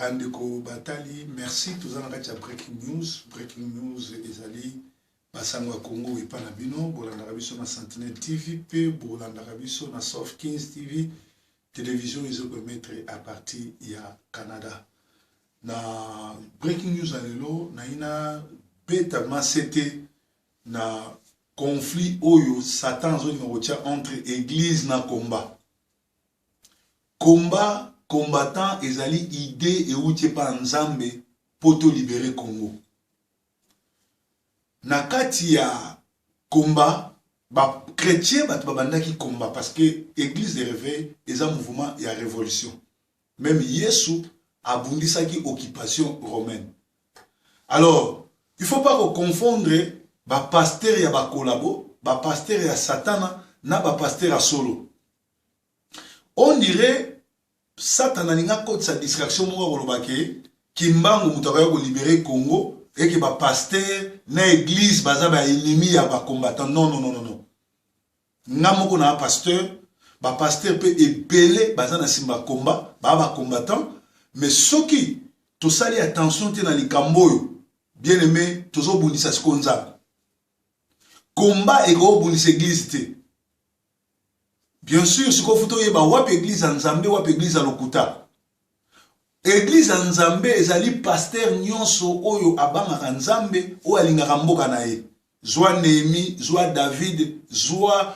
Bandeko Batali, merci. Tous en a breaking news. Breaking news, Ezali, Basangwa Congo et Panabino, Bolandarabiso na Sentinel TV, P, Bolandarabiso na Soft Kings TV, télévision, ils ont mettre à partir il y a Canada. Na breaking news à l'élo, na ina beta masete na conflit oyo Satan zoni entre église na combat. Combattant ezali idée et outie pa nzambe poto libérer Congo. Na kati ya combat, ba chrétien bat babandaki combat parce que église de réveil est un mouvement et révolution. Même Yesu abundisaki occupation romaine. Alors, il faut pas confondre ba pasteur ya ba kolabo, ba pasteur ya satana na ba pasteur ya solo. On dirait Satan n'a pas sa distraction qui m'a libérer Congo et que ba pasteur na église baza ba ennemi ya ba combattant. Non. Namoko na pasteur peut épeler baza na simba combat ba combattant, mais ceux qui to sali attention te na likamboyo bien aimé tozo bundisa skonza. Combat et go bundisa église te. Bien sûr, ce qu'on faut dire, wap église en Zambé, wap église en Lokuta. Église en Zambé, ezali pasteur nyonso oyo abanga en Zambé, o alinga mboka na ye. Zwa Néhémie, zwa David, zwa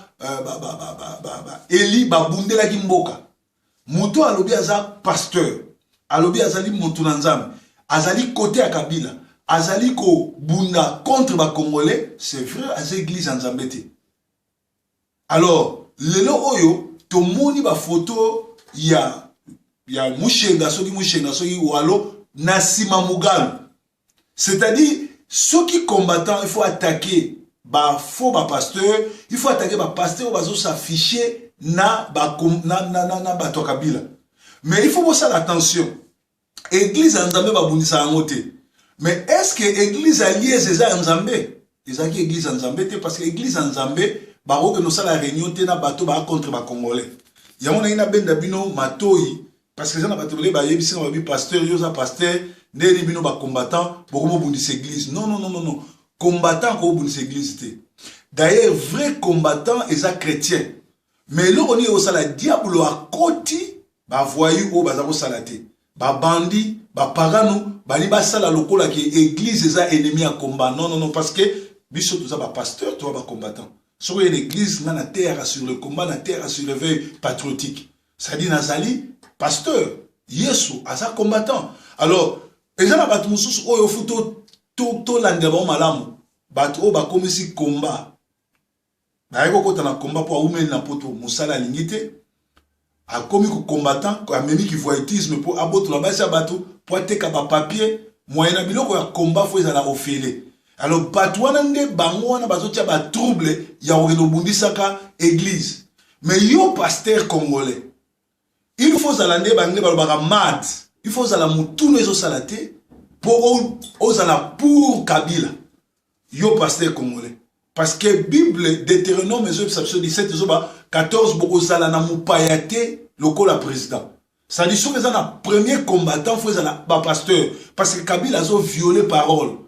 Eli babundela ki mboka. Muto alobi aza pasteur, alobi azali mutu na Nzambe, azali côté ya Kabila, azali ko bunda contre ba Congolais, c'est vrai, aza église en Zambé te. Alors, lelo oyo tomoni ba photo ya mushenga soki walo nasima mugalo, c'est-à-dire ceux qui combattants il faut attaquer ba faux ba pasteur, il faut attaquer ba pasteur bazo s'afficher na ba na to Kabila, mais il faut aussi attention église en Nzambe ba bundisa ngote, mais est-ce que église alliée c'est ça en Nzambe, ezaki église en Nzambe te, parce que église en Nzambe baro que nous la réunion te na bato ba contre ba congolais. Ya on a ina benda bino matoi parce que ça na bato ba yebisi na ba pasteur yoza pasteur ndeli bino ba combattant bokomo bundisa église. Non. Combattant ko bundisa église te. D'ailleurs vrai combattant eza chrétien. Mais là on est au sala diable a koti ba voyou o baza ko salate. Ba bandi, ba pagano, ba li ba sala lokola ki église eza ennemi à combat. Non parce que biso tout ça ba pasteur toi ba combattant. Sur une église, na terre sur le combat, na terre sur le réveil patriotique. Ça dit Nazali, pasteur, Yesu, à sa combattant. Alors, les gens battu mususu oyo futo to lande ba malamu. Battu o ba komisi combat. Na yeko kota na combat pour oumen na poto musala lingite. A komi ko combattant, ko amemi ki voytisme pour aboto la basi battu pour teka ba papier, moyen biloko ya combat faut ezala ofele. Alors, batouana nde bangouana bazotia ba trouble ya okeno bundisaka église. Mais yo pasteur congolais, il faut zalande bangé balobaka mad, il faut zala mutuno ezo salate pour ozala pour Kabila. Yo pasteur congolais. Parce que Bible Deutéronome 17 14 boko zala na mupayate lokola président. Ça dit que na premier combattant faut zala ba pasteur parce que Kabila zo violé parole.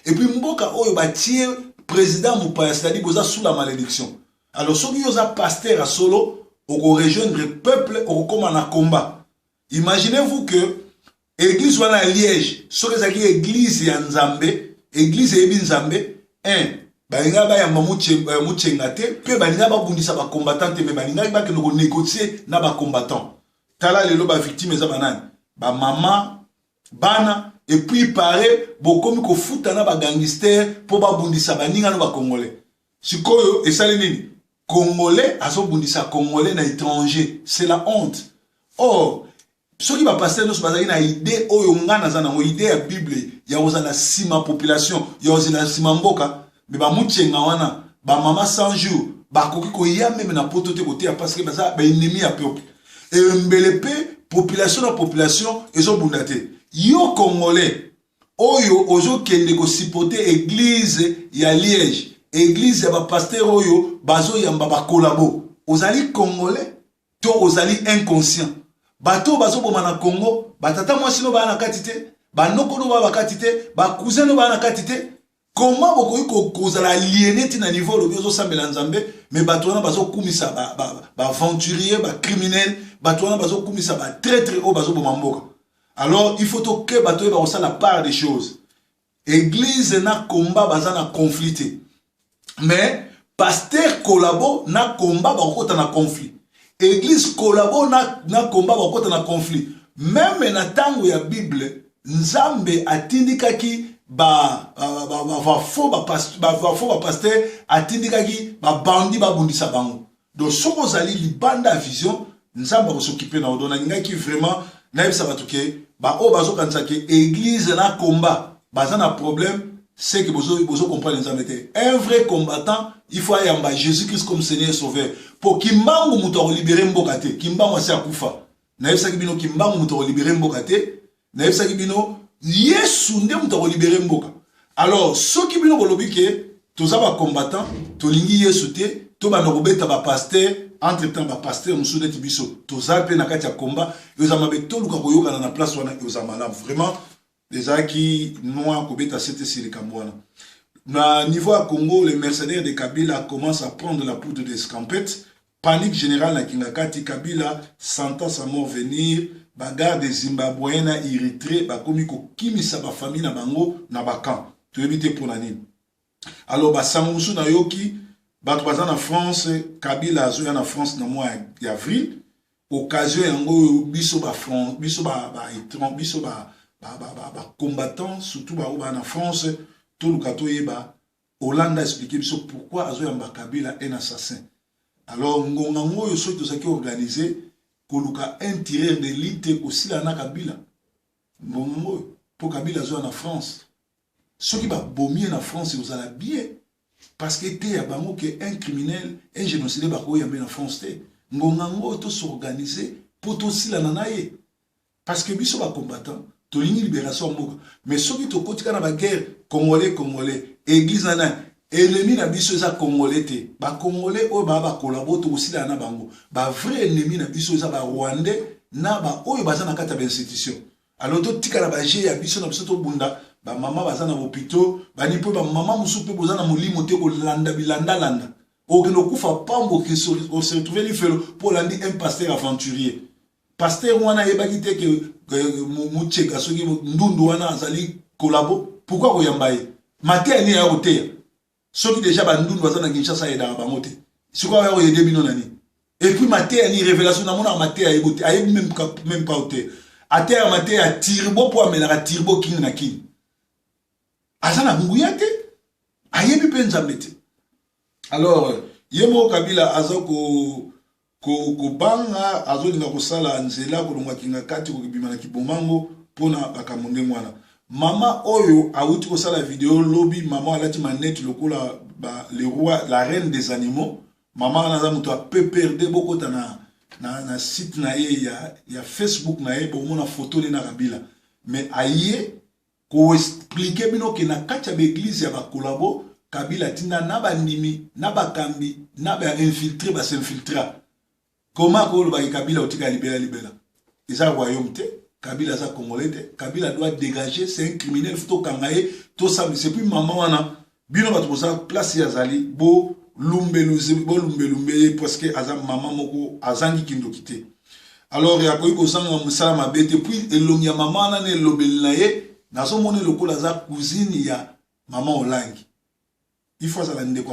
Et puis mboka oyo batie président mupaya, c'est-à-dire boza sous la malédiction. Alors soki yoza pasteur à solo oko rejoindre le peuple oko koma na combat. Imaginez-vous que église wana Liège, soki zaki église ya Nzambe, église ebi Nzambe, balinga ba ya muchenga te, pe balinga ba bundisa ba combattant te, mais balinga ba ke no négocier na ba combattant. Tala lelo ba victime eza banani, ba mama, bana. Et puis il paraît beaucoup ko futana ba gangster pour ba bundisa baninga no ba congolais. Sikoyo et ça nini? Congolais aso bundisa congolais na étranger, c'est la honte. Or, ceux qui va passer nous bazali na idée oyo ngana za na idée ya Bible ya ozana sima population, ya ozana sima mboka, mais ba muchenga wana, ba mama 100 jours, ba koki ko ya même na poto te côté parce que baza ba ennemi ya peuple. Et mbelepe population na population ezo bundate. Yo congolais oyo ozo kende ko sipoter église ya Liège, église ya ba pasteur oyo bazo yamba ba kolabo. Ozali congolais to ozali inconscient. bato bazoboma na Congo batata mwasi no ba na katite banoko no ba katite ba cousin no ba na katite. Comment vous pouvez aliéner à niveau le bio sambela nzambe mais bato wana bazo kumisa ba aventurier ba criminel bato wana bazo kumisa ba traître o bazo bomamboka. Alors il faut que bato ba osa la part des choses. Église na combat baza na conflit. Mais pasteur collabo na combat ba kota na conflit. Église collabo na combat ba kota na conflit. Même na tango ya Bible nzambe atindikaki faux pasteur atindikaki bandi babundisa bango. Donc soko zali libanda vision nzamba ko s'occuper na odona ngaki vraiment na yebisa batuke ba o bazo kansaki église na combat baza na problème c'est que bozo comprendre nzamba te. Un vrai combattant il faut ayamba Jésus-Christ comme Seigneur et Sauveur pour kimbangu muto libérer mboka te kimbangu asi akufa na yebisa ki bino kimbangu muto libérer mboka te na yebisa ki bino Yesu nde muta ko libérer mboka. Alors ceux qui bino bolobi ke toza ba combattant to lingi Yesu te to ba nobeta ba pasteur entre temps ba pasteur musude ti biso toza pe na kati ya combat yo za mabe to luka koyoka na place wana yo za malamu vraiment les aki noa ko beta c'était sur le Cameroun. Na niveau à Congo les mercenaires de Kabila commencent à prendre la poudre d'escampette. Panique générale na Kingakati. Kabila sentant sa mort venir. Bagarre des Zimbabwéens na Érythrée bakomi ko kimisa ba famille na bango na bakan to éviter pour nani. Alors ba samusu na yoki bato baza na France Kabila azoya na France na mois d'avril occasion yango biso ba France biso ba combattants surtout ba na France tout le kato yeba Hollande a expliqué biso pourquoi azoya mba Kabila un assassin. Alors ngonga ngoyo so to saki organisé koluka un tireur d'élite aussi la na Kabila. Bon, pour Kabila zo en France. Ceux qui va bomber en France, vous allez bien. Parce que t'es à bango que un criminel, un génocide ba ko yambe en France te. Ngongango to s'organiser pour aussi la nanaye. Parce que biso ba combattant, to ligne libération mboka. Mais ceux qui to kotika na ba guerre congolais église nana ennemi na biso eza congolais te ba congolais oyo ba collabo to aussi na bango ba vrai ennemi na biso eza ba rwandais na ba oyo baza na kata ba institution. Alors to tika na ba je ya biso na biso to bunda ba mama baza na hôpital ba ni pe ba mama musu pe boza na molimo te ko landa bilanda o ke no kufa pambo ke se retrouver li felo pour landi un pasteur aventurier. Pasteur wana yebaki te ke mu cheka soki ndundu wana azali collabo pourquoi ko yambaye maté ni ya oteya. Ceux qui déjà bandundu bazana Kinshasa et dans bangote. Ce qu'on va aider bino nani. Et puis maté ni révélation na mona maté a ebote a même pas oté. A terre maté a tirbo pour amener la tirbo king na king. Azana nguyate. Ayebi penza mete. Alors yemo Kabila azoko ko banga azolinga ko sala nzela ko longwa kinga kati ko bima na kibomango pona bakamonde mwana. Maman Oyo a outi ko sala vidéo lobby maman alati manette lokola le roi la reine des animaux maman naza muto a peu perdre beaucoup na site na ye ya Facebook na ye bo mona photo na Kabila mais aye ko expliquer bino ke na kati ya église ya ba collabo Kabila tinda na ba ndimi na ba kambi na ba infiltrer ba s'infiltrer comment ko ba Kabila otika libéra isa royaume te Kabila za congolais te Kabila doit dégager c'est un criminel faut kangaye tout ça c'est plus maman wana bino ba toza place ya zali bo lumbe parce que azam maman moko azangi kindo kité alors ya ko ibosanga musala mabete puis elongi ya maman na ne lobeli na ye nazo mona lokola za cousine ya maman Olangi il faut ça la